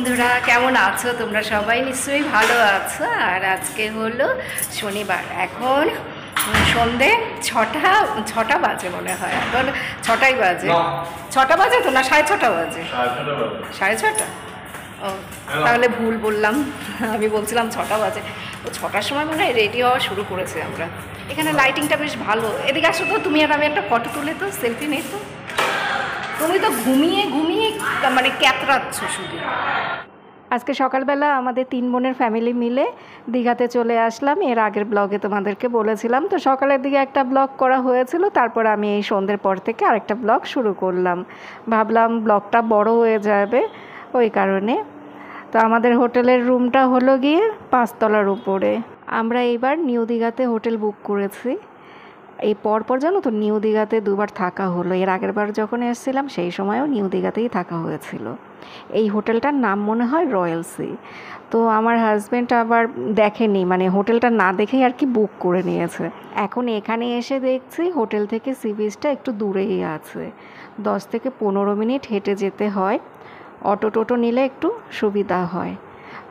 বন্ধুরা কেমন আছো তোমরা সবাই নিশ্চয়ই ভালো আছো। আর আজকে হলো শনিবার, এখন সন্ধে ছটা বাজে মনে হয়, এখন ছটাই বাজে। ছটা বাজে তো না 6:30 বাজে? 6:30। ও তাহলে ভুল বললাম, আমি বলছিলাম 6টা বাজে। তো 6টার সময় মনে হয় রেডি হওয়া শুরু করেছে আমরা। এখানে লাইটিংটা বেশ ভালো। এদিকে আসো তো, তুমি আর আমি একটা ফটো তুলে তো, সেলফি নেই তো। তুমি তো ঘুমিয়ে ঘুমিয়ে মানে ক্যাতরাচ্ছ শুধু। আজকে সকালবেলা আমাদের 3 বোনের ফ্যামিলি মিলে দীঘাতে চলে আসলাম। এর আগের ব্লগে তোমাদেরকে বলেছিলাম। তো সকালের দিকে একটা ব্লগ করা হয়েছিল, তারপর আমি এই সন্ধ্যের পর থেকে আরেকটা ব্লগ শুরু করলাম। ভাবলাম ব্লগটা বড় হয়ে যাবে, ওই কারণে। তো আমাদের হোটেলের রুমটা হলো গিয়ে 5 তলার উপরে। আমরা এইবার নিউ দীঘাতে হোটেল বুক করেছি। এই পরপর জানো তো নিউ দীঘাতে 2বার থাকা হলো। এর আগের বার যখন এসেছিলাম সেই সময়ও নিউ দীঘাতেই থাকা হয়েছিল। এই হোটেলটার নাম মনে হয় রয়্যাল সি। তো আমার হাজব্যান্ড আবার দেখেনি, মানে হোটেলটা না দেখেই আর কি বুক করে নিয়েছে। এখন এখানে এসে দেখছি হোটেল থেকে সি বিচটা একটু দূরেই আছে, 10 থেকে 15 মিনিট হেঁটে যেতে হয়। অটো টোটো নিলে একটু সুবিধা হয়।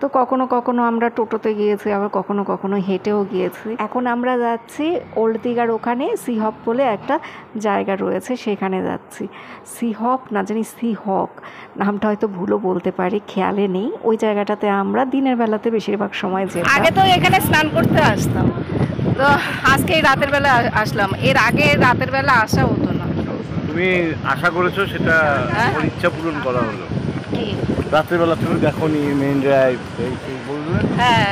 তো কখনো কখনো আমরা টোটোতে গিয়েছি, আবার কখনো কখনো হেঁটেও গিয়েছি। এখন আমরা যাচ্ছি ওল্ড দীঘার ওখানে সিহক বলে একটা জায়গা রয়েছে, সেখানে যাচ্ছি। সিহক না জানি সিহক নামটা হয়তো ভুলও বলতে পারি, খেয়ালে নেই। ওই জায়গাটাতে আমরা দিনের বেলাতে বেশিরভাগ সময় যেতাম। আগে তো এখানে স্নান করতে আসতাম, তো আজকে রাতের বেলা আসলাম। এর আগে রাতের বেলা আসা হতো না। তুমি আশা করেছো, সেটা তোমার ইচ্ছা পূরণ করা হলো। রাতের বেলা তুমি দেখো নি মেইন ড্রাইভ, বললেন হ্যাঁ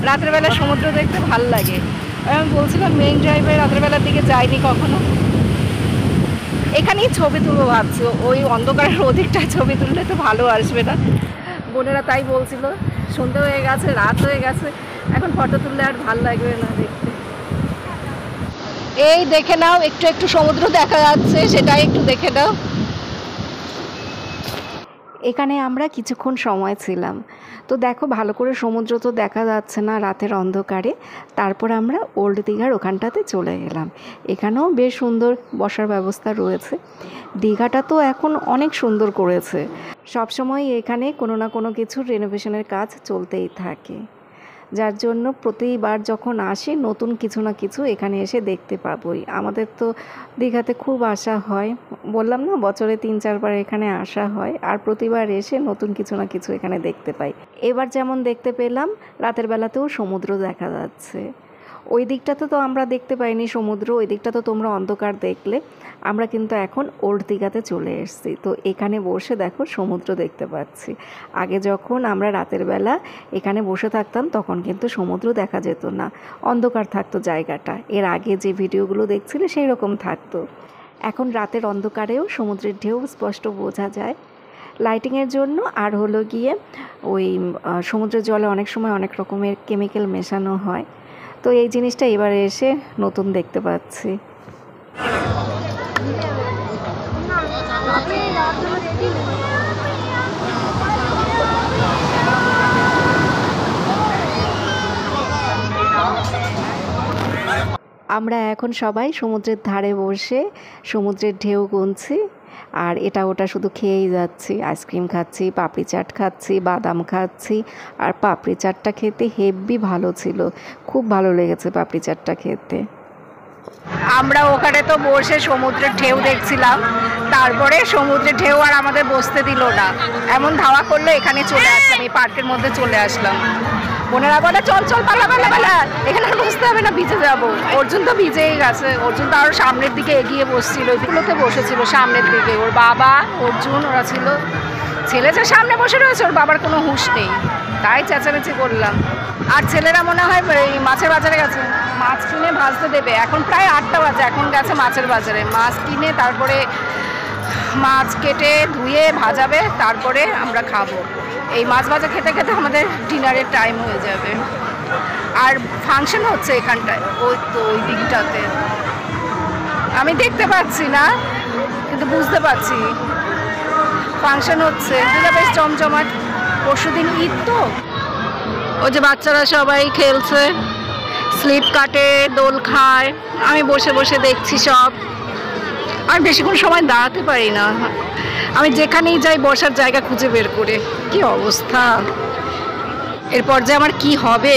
রাতের বেলা সমুদ্র দেখতে ভালো লাগে। আমি বলছিলাম মেইন ড্রাইভে রাতের বেলার দিকে যাইনি কখনো। এখানেই ছবি তুলবো ভাবছি, ওই অন্ধকারের ওদিকটায় ছবি তুললে তো ভালো আসবে না। বোনেরা তাই বলছিল, সন্ধে হয়ে গেছে, রাত হয়ে গেছে, এখন ফটো তুললে আর ভালো লাগবে না দেখতে। এই দেখে নাও, একটু একটু সমুদ্র দেখা যাচ্ছে, সেটাই একটু দেখে নাও। এখানে আমরা কিছুক্ষণ সময় ছিলাম। তো দেখো ভালো করে সমুদ্র তো দেখা যাচ্ছে না রাতের অন্ধকারে। তারপর আমরা ওল্ড দীঘার ওখানটাতে চলে গেলাম। এখানেও বেশ সুন্দর বসার ব্যবস্থা রয়েছে। দীঘাটা তো এখন অনেক সুন্দর করেছে। সবসময় এখানে কোনো না কোনো কিছু রেনোভেশনের কাজ চলতেই থাকে, যার জন্য প্রতিবার যখন আসি নতুন কিছু না কিছু এখানে এসে দেখতে পাবোই। আমাদের তো দীঘাতে খুব আসা হয়, বললাম না, বছরে 3-4 বার এখানে আসা হয়। আর প্রতিবার এসে নতুন কিছু না কিছু এখানে দেখতে পাই। এবার যেমন দেখতে পেলাম রাতের বেলাতেও সমুদ্র দেখা যাচ্ছে। ওই দিকটাতে তো আমরা দেখতে পাইনি সমুদ্র, ওই দিকটা তো তোমরা অন্ধকার দেখলে। আমরা কিন্তু এখন ওল্ড দীঘাতে চলে এসেছি। তো এখানে বসে দেখো সমুদ্র দেখতে পাচ্ছি। আগে যখন আমরা রাতের বেলা এখানে বসে থাকতাম তখন কিন্তু সমুদ্র দেখা যেত না, অন্ধকার থাকতো জায়গাটা। এর আগে যে ভিডিওগুলো দেখছিলে সেই রকম থাকতো। এখন রাতের অন্ধকারেও সমুদ্রের ঢেউ স্পষ্ট বোঝা যায় লাইটিংয়ের জন্য। আর হলো গিয়ে ওই সমুদ্রের জলে অনেক সময় অনেক রকমের কেমিক্যাল মেশানো হয়। তো এই জিনিসটা এবারে এসে নতুন দেখতে পাচ্ছি। আমরা এখন সবাই সমুদ্রের ধারে বসে সমুদ্রের ঢেউ গুনছি, আর এটা ওটা শুধু খেয়েই যাচ্ছি। আইসক্রিম খাচ্ছি, পাপড়ি চাট খাচ্ছি, বাদাম খাচ্ছি। আর পাপড়ি চাটটা খেতে হেব্বি ভালো ছিল, খুব ভালো লেগেছে পাপড়ি চাটটা খেতে। আমরা ওখানে তো বসে সমুদ্রের ঢেউ দেখছিলাম, তারপরে সমুদ্রের ঢেউ আর আমাদের বসতে দিল না, এমন ধাওয়া করলো এখানে চলে আসলাম, এই পার্কের মধ্যে চলে আসলাম। বোনেরা বলে চল চল পালা পালা পালা, এখানে আর বসতে হবে না, ভিজে যাবো। অর্জুন তো ভিজেই গেছে, অর্জুন তো আরও সামনের দিকে এগিয়ে বসছিল, ওইগুলোতে বসেছিল সামনের দিকে। ওর বাবা অর্জুন ওরা ছিল। ছেলে যে সামনে বসে রয়েছে, ওর বাবার কোনো হুঁশ নেই, তাই চেঁচামেচি করলাম। আর ছেলেরা মনে হয় এই মাছের বাজারে গেছে, মাছ কিনে ভাজতে দেবে। এখন প্রায় 8টা বাজে, এখন গেছে মাছের বাজারে মাছ কিনে, তারপরে মাছ কেটে ধুয়ে ভাজাবে, তারপরে আমরা খাবো। এই মাছ ভাজা খেতে খেতে আমাদের ডিনারের টাইম হয়ে যাবে। আর ফাংশন হচ্ছে এখানটায়, ওই তো ওই দিকটাতে আমি দেখতে পাচ্ছি না, কিন্তু বুঝতে পারছি ফাংশন হচ্ছে। যেটা বেশ জমজমাট। পরশুদিন ঈদ তো, ওই যে বাচ্চারা সবাই খেলছে, স্লিপ কাটে, দোল খায়, আমি বসে বসে দেখছি সব। আর বেশিক্ষণ সময় দাঁড়াতে পারি না, আমি যেখানেই যাই বসার জায়গা খুঁজে বের করে, কি অবস্থা। এরপর যে আমার কি হবে,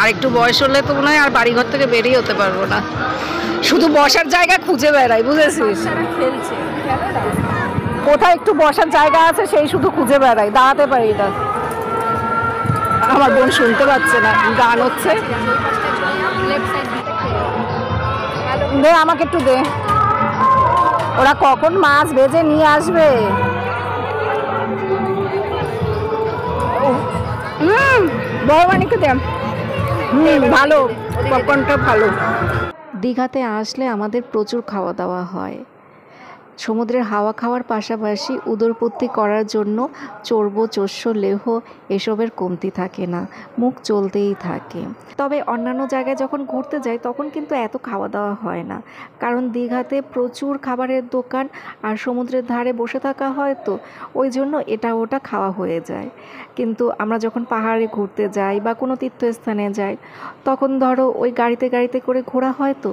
আর একটু বয়স হলে তো মনে হয় আর বাড়িঘর থেকে বেরিয়ে হতে পারবো না, শুধু বসার জায়গা খুঁজে বেড়াই, বুঝেছিস? কোথায় একটু বসার জায়গা আছে সেই শুধু খুঁজে বেড়াই, দাঁড়াতে পারি না। আমার বোন শুনতে পাচ্ছে না, গান হচ্ছে। দে আমাকে একটু দে, ওরা কখন মাছ ভেজে নিয়ে আসবে। বড় মানিককে দে। ভালো, পপকর্নটা ভালো। দীঘাতে আসলে আমাদের প্রচুর খাওয়া দাওয়া হয়। সমুদ্রের হাওয়া খাওয়ার পাশাপাশি উদরপূর্তি করার জন্য চর্ব, চোষ্য, লেহ এসবের কমতি থাকে না, মুখ চলতেই থাকে। তবে অন্যান্য জায়গায় যখন ঘুরতে যাই তখন কিন্তু এত খাওয়া দাওয়া হয় না, কারণ দীঘাতে প্রচুর খাবারের দোকান আর সমুদ্রের ধারে বসে থাকা হয়, তো ওই জন্য এটা ওটা খাওয়া হয়ে যায়। কিন্তু আমরা যখন পাহাড়ে ঘুরতে যাই বা কোনো তীর্থস্থানে যাই, তখন ধরো ওই গাড়িতে করে ঘোরা হয়, তো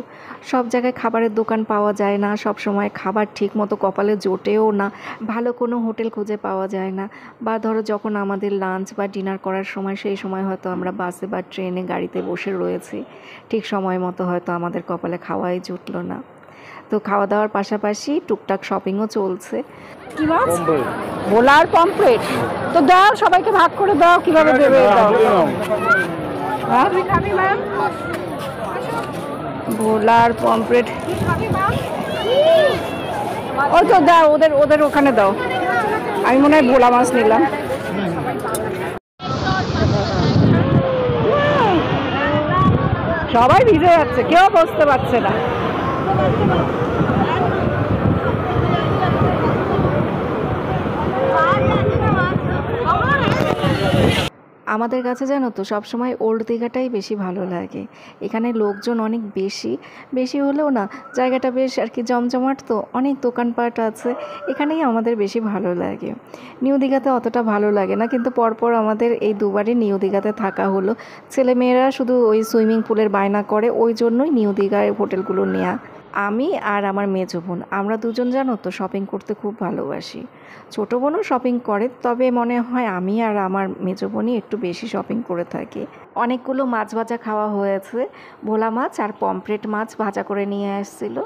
সব জায়গায় খাবারের দোকান পাওয়া যায় না, সব সময় খাবার ঠিক মতো কপালে জোটেও না, ভালো কোনো হোটেল খুঁজে পাওয়া যায় না। বা ধরো যখন আমাদের লাঞ্চ বা ডিনার করার সময়, সেই সময় হয়তো আমরা বাসে বা ট্রেনে গাড়িতে বসে রয়েছি, ঠিক সময় মতো হয়তো আমাদের কপালে খাওয়াই জুটলো না। তো খাওয়া দাওয়ার পাশাপাশি টুকটাক শপিংও চলছে। কি মাছ? ভোলা আর পমফ্রেট। তো দাও, সবাইকে ভাগ করে দাও, কিভাবে দেবে দাও। ভোলা আর পমফ্রেট, ওই তো দাও, ওদের ওখানে দাও। আমি মনে হয় ভোলা মাছ নিলাম। সবাই ভিজে যাচ্ছে, কেউ বসতে পারছে না। আমাদের কাছে জানো তো সবসময় ওল্ড দীঘাটাই বেশি ভালো লাগে। এখানে লোকজন অনেক বেশি হলেও না, জায়গাটা বেশ আর কি জমজমাট, তো অনেক দোকানপাট আছে, এখানেই আমাদের বেশি ভালো লাগে। নিউ দীঘাতে অতটা ভালো লাগে না, কিন্তু পরপর আমাদের এই দুবারই নিউ দীঘাতে থাকা হলো। ছেলেমেয়েরা শুধু ওই সুইমিং পুলের বায়না করে, ওই জন্যই নিউ দীঘার হোটেলগুলো নেওয়া। আমি আর আমার মেজো বোন, আমরা দুজন জানো তো শপিং করতে খুব ভালোবাসি। ছোটো বোনও শপিং করে, তবে মনে হয় আমি আর আমার মেজো বোনই একটু বেশি শপিং করে থাকি। অনেকগুলো মাছ ভাজা খাওয়া হয়েছে, ভোলা মাছ আর পমফ্রেট মাছ ভাজা করে নিয়ে আসছিল।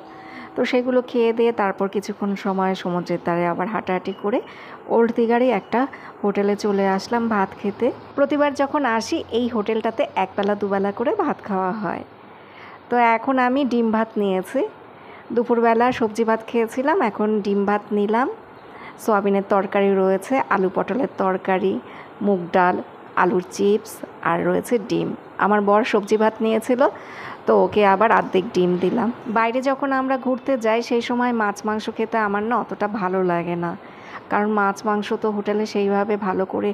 তো সেগুলো খেয়ে দিয়ে তারপর কিছুক্ষণ সময় সমুদ্রের ধারে আবার হাঁটাহাঁটি করে ওল্ড দীঘারই একটা হোটেলে চলে আসলাম ভাত খেতে। প্রতিবার যখন আসি এই হোটেলটাতে একবেলা দুবেলা করে ভাত খাওয়া হয়। তো এখন আমি ডিম ভাত নিয়েছি, দুপুরবেলা সবজি ভাত খেয়েছিলাম, এখন ডিম ভাত নিলাম। সয়াবিনের তরকারি রয়েছে, আলু পটলের তরকারি, মুগ ডাল, আলুর চিপস আর রয়েছে ডিম। আমার বর সবজি ভাত নিয়েছিল, তো ওকে আবার অর্ধেক ডিম দিলাম। বাইরে যখন আমরা ঘুরতে যাই সেই সময় মাছ মাংস খেতে আমার না অতটা ভালো লাগে না, কারণ মাছ মাংস তো হোটেলে সেইভাবে ভালো করে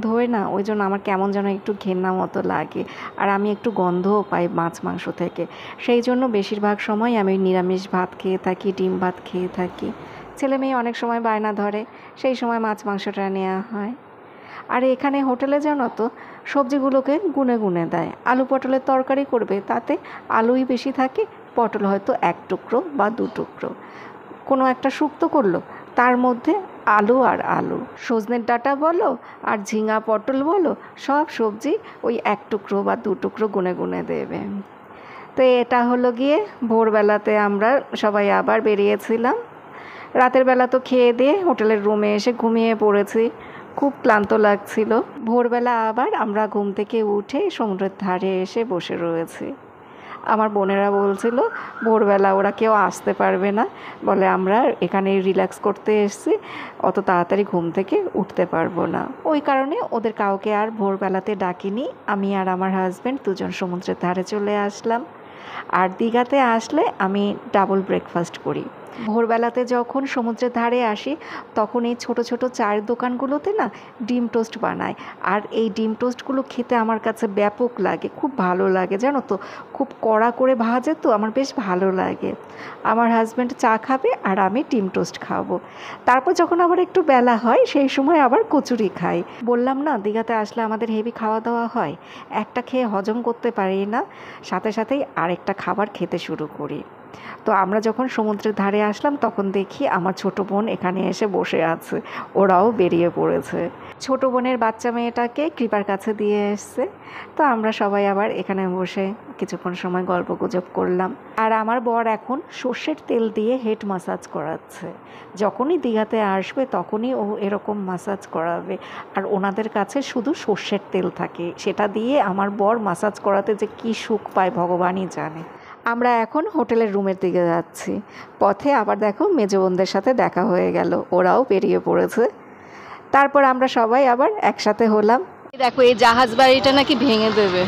ধোয় না, ওই জন্য আমার কেমন যেন একটু ঘেন্না মতো লাগে, আর আমি একটু গন্ধও পাই মাছ মাংস থেকে। সেই জন্য বেশিরভাগ সময় আমি নিরামিষ ভাত খেয়ে থাকি, ডিম ভাত খেয়ে থাকি। ছেলে মেয়ে অনেক সময় বায়না ধরে, সেই সময় মাছ মাংসটা নেওয়া হয়। আর এখানে হোটেলে জানো তো সবজিগুলোকে গুনে গুনে দেয়। আলু পটলের তরকারি করবে, তাতে আলুই বেশি থাকে, পটল হয়তো 1 টুকরো বা 2 টুকরো। কোনো একটা শুক্তো করলো, তার মধ্যে আলু আর আলু, সজনের ডাঁটা বলো আর ঝিঙা পটল বলো, সব সবজি ওই 1 টুকরো বা 2 টুকরো গুনে গুনে দেবে। তো এটা হলো গিয়ে ভোরবেলাতে আমরা সবাই আবার বেরিয়েছিলাম। রাতের বেলা তো খেয়ে দিয়ে হোটেলের রুমে এসে ঘুমিয়ে পড়েছি, খুব ক্লান্ত লাগছিল। ভোরবেলা আবার আমরা ঘুম থেকে উঠে সমুদ্রের ধারে এসে বসে রয়েছি। আমার বোনেরা বলছিল ভোরবেলা ওরা কেউ আসতে পারবে না, বলে আমরা এখানে রিল্যাক্স করতে এসেছি, অত তাড়াতাড়ি ঘুম থেকে উঠতে পারবো না। ওই কারণে ওদের কাউকে আর ভোরবেলাতে ডাকিনি। আমি আর আমার হাজব্যান্ড দুজন সমুদ্রের ধারে চলে আসলাম। আর দীঘাতে আসলে আমি ডাবল ব্রেকফাস্ট করি। ভোরবেলাতে যখন সমুদ্রের ধারে আসি তখন এই ছোট ছোট চায়ের দোকানগুলোতে না ডিম টোস্ট বানায়, আর এই ডিম টোস্টগুলো খেতে আমার কাছে ব্যাপক লাগে, খুব ভালো লাগে জানো তো, খুব কড়া করে ভাজে, তো আমার বেশ ভালো লাগে। আমার হাজব্যান্ড চা খাবে আর আমি ডিম টোস্ট খাবো। তারপর যখন আবার একটু বেলা হয় সেই সময় আবার কচুরি খাই। বললাম না দীঘাতে আসলে আমাদের হেভি খাওয়া দাওয়া হয়, একটা খেয়ে হজম করতে পারি না, সাথে সাথেই আরেকটা খাবার খেতে শুরু করি। তো আমরা যখন সমুদ্রের ধারে আসলাম তখন দেখি আমার ছোট বোন এখানে এসে বসে আছে, ওরাও বেরিয়ে পড়েছে। ছোট বোনের বাচ্চা মেয়েটাকে কৃপার কাছে দিয়ে এসছে। তো আমরা সবাই আবার এখানে বসে কিছুক্ষণ সময় গল্প গুজব করলাম। আর আমার বর এখন সর্ষের তেল দিয়ে হেড মাসাজ করাচ্ছে। যখনই দীঘাতে আসবে তখনই ও এরকম মাসাজ করাবে। আর ওনাদের কাছে শুধু সর্ষের তেল থাকে, সেটা দিয়ে আমার বর মাসাজ করাতে যে কী সুখ পায় ভগবানই জানে। আমরা এখন হোটেলের রুমের দিকে যাচ্ছি। পথে আবার দেখো মেজো বোনদের সাথে দেখা হয়ে গেল, ওরাও বেরিয়ে পড়েছে। তারপর আমরা সবাই আবার একসাথে হলাম। দেখো এই জাহাজ বাড়িটা নাকি ভেঙে দেবে,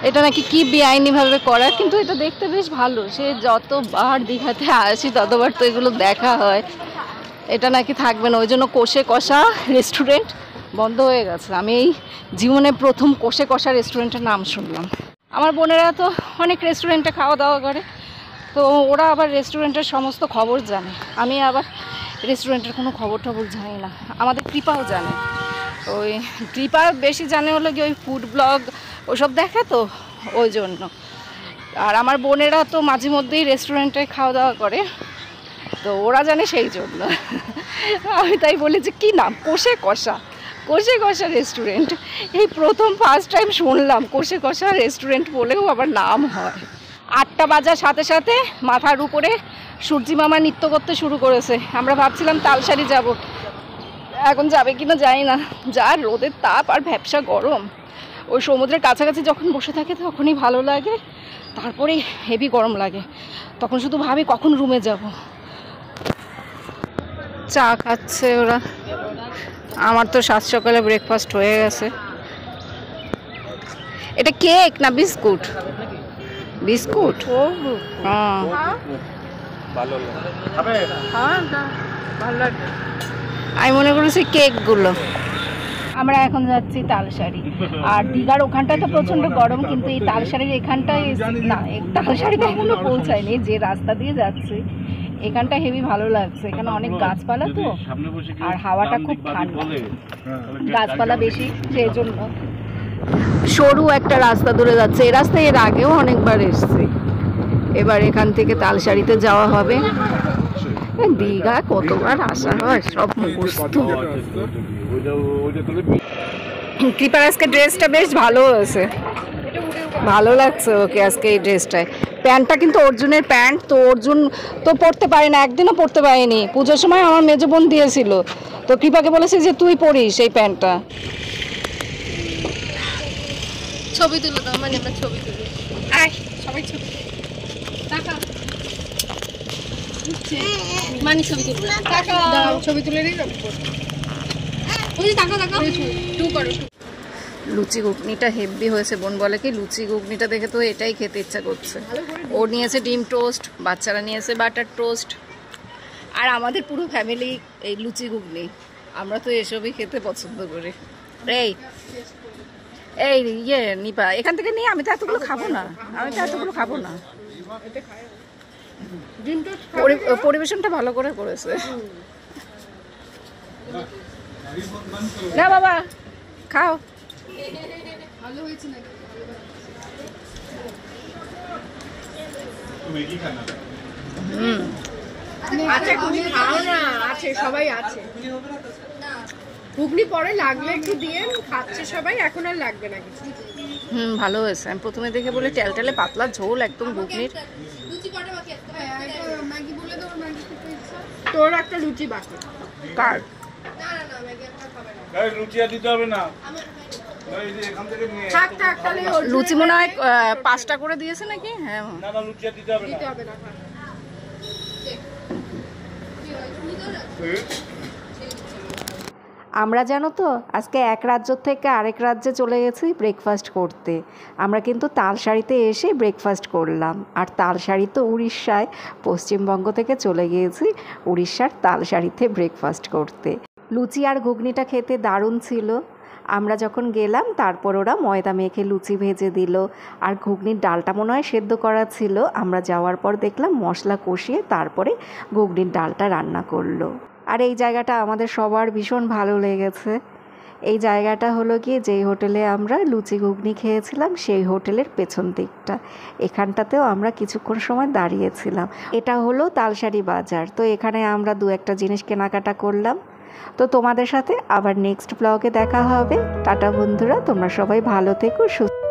এটা নাকি কি বেআইনিভাবে করা, কিন্তু এটা দেখতে বেশ ভালো। সে যতবার দীঘাতে আসি ততবার তো এগুলো দেখা হয়। এটা নাকি থাকবে না, ওই জন্য কষে কষা রেস্টুরেন্ট বন্ধ হয়ে গেছে। আমি এই জীবনে প্রথম কষে কষা রেস্টুরেন্টের নাম শুনলাম। আমার বোনেরা তো অনেক রেস্টুরেন্টে খাওয়া দাওয়া করে, তো ওরা আবার রেস্টুরেন্টের সমস্ত খবর জানে। আমি আবার রেস্টুরেন্টের কোনো খবর টবর জানি না। আমাদের কৃপাও জানে, ওই কৃপা বেশি জানে হলো কি ওই ফুড ব্লগ ওসব দেখে, তো ওই জন্য। আর আমার বোনেরা তো মাঝে মধ্যেই রেস্টুরেন্টে খাওয়া দাওয়া করে, তো ওরা জানে সেই জন্য। আমি তাই বলি যে কী নাম, কষে কষা, কষে কষা রেস্টুরেন্ট। এই প্রথম ফার্স্ট টাইম শুনলাম কষে কষা রেস্টুরেন্ট বলেও আবার নাম হয়। 8টা বাজার সাথে সাথে মাথার উপরে সূর্যি মামা নৃত্য করতে শুরু করেছে। আমরা ভাবছিলাম তালসারি যাব, এখন যাবে কিনা জানি না। যা রোদের তাপ আর ভ্যাপসা গরম। ওই সমুদ্রের কাছাকাছি যখন বসে থাকে তখনই ভালো লাগে, তারপরে হেভি গরম লাগে। তখন শুধু ভাবি কখন রুমে যাব। চা খাচ্ছে ওরা, আমার তো 7 সকালে ব্রেকফাস্ট হয়ে গেছে। এটা কেক না বিস্কুট? বিস্কুট। হ্যাঁ আমি মনে করেছি কেকগুলো। আমরা এখন যাচ্ছি তালসারি। আর দীঘার ওখানটায় তো প্রচণ্ড গরম, কিন্তু এই তালসারির এখানটায় না, তালসারিতে এখনো পৌঁছায়নি, যে রাস্তা দিয়ে যাচ্ছি এখানটা হেভি ভালো লাগছে। এখানে অনেক গাছপালা তো, আর হাওয়াটা খুব ঠান্ডা, গাছপালা বেশি, সেই জন্য। সরু একটা রাস্তা ধরে যাচ্ছে। এই রাস্তায় এর আগেও অনেকবার এসছে। এবার এখান থেকে তালসারিতে যাওয়া হবে। দীঘা কতবার আসা হয় সব মুখস্থ। কৃপার আজকে ড্রেসটা বেশ ভালো হয়েছে, ভালো লাগছে ওকে আজকে এই ড্রেসটায়। প্যান্টটা কিন্তু অর্জুনের প্যান্ট, তো অর্জুন তো পরতে পারে না, একদিনও পরতে পারেনি। পুজোর সময় আমার মেজো বোন দিয়েছিল, তো কৃপাকে বলেছি যে তুই পরিস এই প্যান্টটা। ছবি তুলে দাও, মানে আমরা ছবি তুলি। আয় সবাই ছবি টাকা মানে ছবি তুলে টাকা দাও, ছবি তুলে নিই না। ওই টাকা টাকা টু করো। লুচি ঘুগনিটা হেভি হয়েছে। বোন বলে কি লুচি ঘুগনিটা দেখে তো এটাই খেতে ইচ্ছা করছে। ও নিয়েছে ডিম টোস্ট, বাচ্চারা নিয়েছে বাটার টোস্ট, আর আমাদের পুরো ফ্যামিলি এই লুচি ঘুগনি। আমরা তো এসবই খেতে পছন্দ করি। এই এই ইয়ে নিপা এখান থেকে নিয়ে, আমি তো এতগুলো খাবো না, আমি তো এতগুলো খাবো না। পরিবেশনটা ভালো করে করেছে না বাবা, খাও। ভালো হয়েছে নাকি? আচ্ছা তুমি খাও না, আছে সবাই আছে। ঘুগনি পরে লাগলে একটু দিয়ে খাচ্ছে সবাই, এখন আর লাগবে না কিছু। ভালো হয়েছে। আমি প্রথমে দেখে বলি টেলটেলে পাতলা ঝোল একদম ঘুগনির। তোর একটা লুচি বাকি। কার? লুচি মনে হয় 5টা করে দিয়েছে নাকি? হ্যাঁ দিতে হবে না। আমরা জানো তো আজকে এক রাজ্য থেকে আরেক রাজ্যে চলে গেছি ব্রেকফাস্ট করতে। আমরা কিন্তু তালসারিতে এসে ব্রেকফাস্ট করলাম। আর তালসারি তো উড়িষ্যায়, পশ্চিমবঙ্গ থেকে চলে গিয়েছি উড়িষ্যার তালসারিতে ব্রেকফাস্ট করতে। লুচি আর ঘুগনিটা খেতে দারুণ ছিল। আমরা যখন গেলাম তারপর ওরা ময়দা মেখে লুচি ভেজে দিল, আর ঘুগনির ডালটা মনে হয় সেদ্ধ করা ছিল। আমরা যাওয়ার পর দেখলাম মশলা কষিয়ে তারপরে ঘুগনির ডালটা রান্না করলো। আর এই জায়গাটা আমাদের সবার ভীষণ ভালো লেগেছে। এই জায়গাটা হলো গিয়ে যেই হোটেলে আমরা লুচি ঘুগনি খেয়েছিলাম সেই হোটেলের পেছন দিকটা। এখানটাতেও আমরা কিছুক্ষণ সময় দাঁড়িয়েছিলাম। এটা হলো তালসারি বাজার। তো এখানে আমরা 2-একটা জিনিস কেনাকাটা করলাম। তো তোমাদের সাথে আবার নেক্সট ব্লগে দেখা হবে। টাটা বন্ধুরা, তোমরা সবাই ভালো থেকো, সুস্থ